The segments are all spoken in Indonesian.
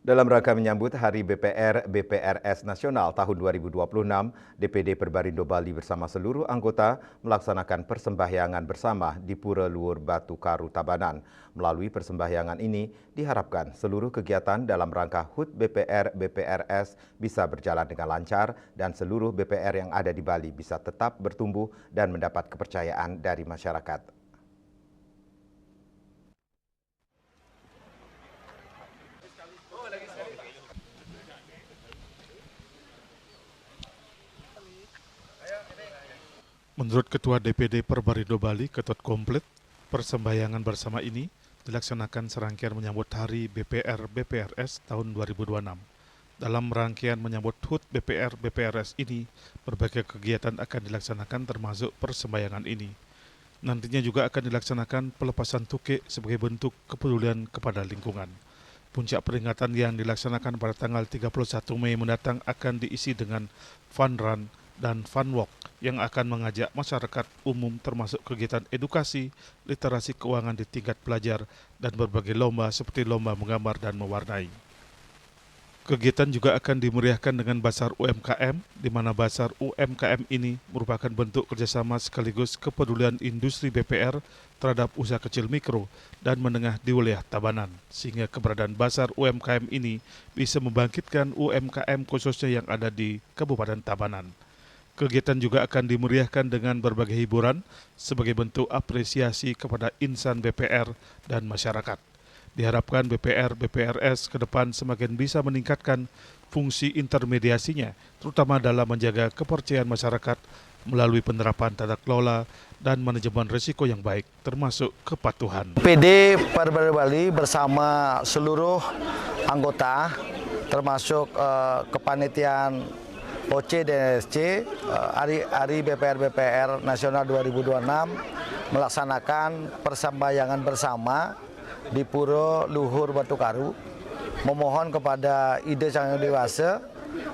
Dalam rangka menyambut Hari BPR BPRS Nasional tahun 2026, DPD Perbarindo Bali bersama seluruh anggota melaksanakan persembahyangan bersama di Pura Luhur Batu Karu Tabanan. Melalui persembahyangan ini, diharapkan seluruh kegiatan dalam rangka HUT BPR BPRS bisa berjalan dengan lancar dan seluruh BPR yang ada di Bali bisa tetap bertumbuh dan mendapat kepercayaan dari masyarakat. Menurut Ketua DPD Perbarindo Bali, Ketut Komplit, persembahyangan bersama ini dilaksanakan serangkaian menyambut Hari BPR BPRS tahun 2026. Dalam rangkaian menyambut HUT BPR BPRS ini, berbagai kegiatan akan dilaksanakan termasuk persembahyangan ini. Nantinya juga akan dilaksanakan pelepasan tukik sebagai bentuk kepedulian kepada lingkungan. Puncak peringatan yang dilaksanakan pada tanggal 31 Mei mendatang akan diisi dengan fun run dan fun walk yang akan mengajak masyarakat umum termasuk kegiatan edukasi, literasi keuangan di tingkat pelajar, dan berbagai lomba seperti lomba menggambar dan mewarnai. Kegiatan juga akan dimeriahkan dengan Basar UMKM, di mana Basar UMKM ini merupakan bentuk kerjasama sekaligus kepedulian industri BPR terhadap usaha kecil mikro dan menengah di wilayah Tabanan, sehingga keberadaan Basar UMKM ini bisa membangkitkan UMKM khususnya yang ada di Kabupaten Tabanan. Kegiatan juga akan dimeriahkan dengan berbagai hiburan sebagai bentuk apresiasi kepada insan BPR dan masyarakat. Diharapkan BPR BPRS ke depan semakin bisa meningkatkan fungsi intermediasinya, terutama dalam menjaga kepercayaan masyarakat melalui penerapan tata kelola dan manajemen risiko yang baik, termasuk kepatuhan. DPD Perbarindo Bali bersama seluruh anggota, termasuk kepanitiaan OC dan SC, Hari BPR BPR Nasional 2026 melaksanakan persembahyangan bersama di Pura Luhur Batu Karu, memohon kepada ide sang yang dewasa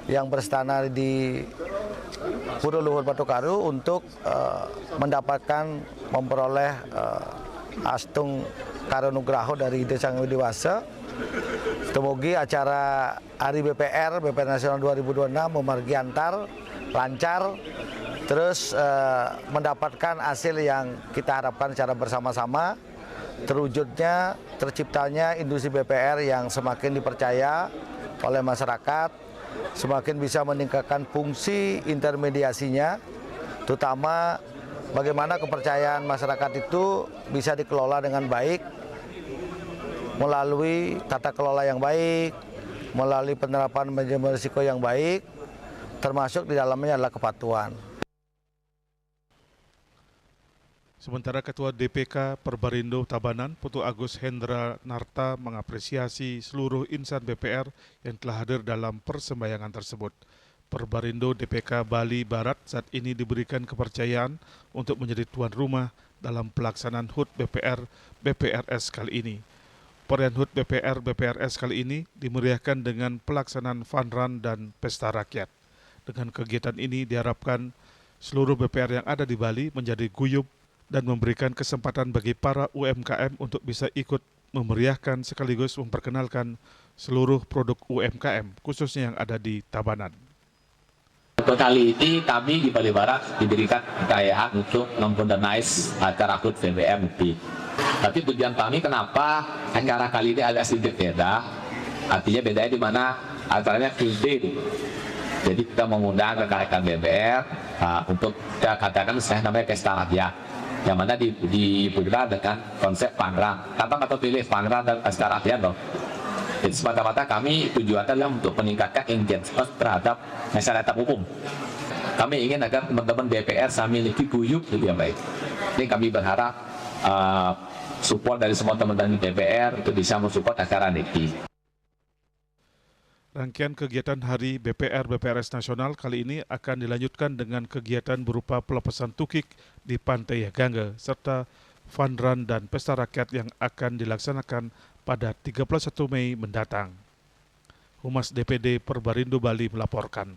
yang berstana di Pura Luhur Batu Karu untuk memperoleh astung karunugraho dari ide sang yang dewasa. Semoga acara Hari BPR Nasional 2026 memargi antar, lancar, terus mendapatkan hasil yang kita harapkan secara bersama-sama, terciptanya industri BPR yang semakin dipercaya oleh masyarakat, semakin bisa meningkatkan fungsi intermediasinya, terutama bagaimana kepercayaan masyarakat itu bisa dikelola dengan baik, melalui tata kelola yang baik, melalui penerapan manajemen risiko yang baik, termasuk di dalamnya adalah kepatuhan. Sementara Ketua DPK Perbarindo Tabanan, Putu Agus Hendra Narta mengapresiasi seluruh insan BPR yang telah hadir dalam persembahyangan tersebut. Perbarindo DPK Bali Barat saat ini diberikan kepercayaan untuk menjadi tuan rumah dalam pelaksanaan HUT BPR BPRS kali ini. Perayaan HUT BPR BPRS kali ini dimeriahkan dengan pelaksanaan fun run dan pesta rakyat. Dengan kegiatan ini diharapkan seluruh BPR yang ada di Bali menjadi guyup dan memberikan kesempatan bagi para UMKM untuk bisa ikut memeriahkan sekaligus memperkenalkan seluruh produk UMKM, khususnya yang ada di Tabanan. Untuk kali ini kami di Bali Barat diberikan kekayaan untuk memmodernize acara HUT BPR BPRS. Tapi tujuan kami kenapa acara kali ini agak sedikit beda, artinya bedanya di mana acaranya field day. Jadi kita mengundang rekan-rekan BPR untuk kita katakan saya namanya pesta rakyat, yang mana dibuat dengan konsep panggilan. Kata atau pilih panggilan dan pesta rakyat loh. Jadi semata-mata kami tujuannya adalah untuk meningkatkan engagement terhadap masyarakat umum. Kami ingin agar teman-teman BPR memiliki guyup lebih baik. Ini kami berharap support dari semua teman-teman DPR untuk bisa mensupport acara ini. Rangkaian kegiatan Hari BPR BPRS Nasional kali ini akan dilanjutkan dengan kegiatan berupa pelepasan tukik di Pantai Gangga serta fun run dan pesta rakyat yang akan dilaksanakan pada 31 Mei mendatang. Humas DPD Perbarindo Bali melaporkan.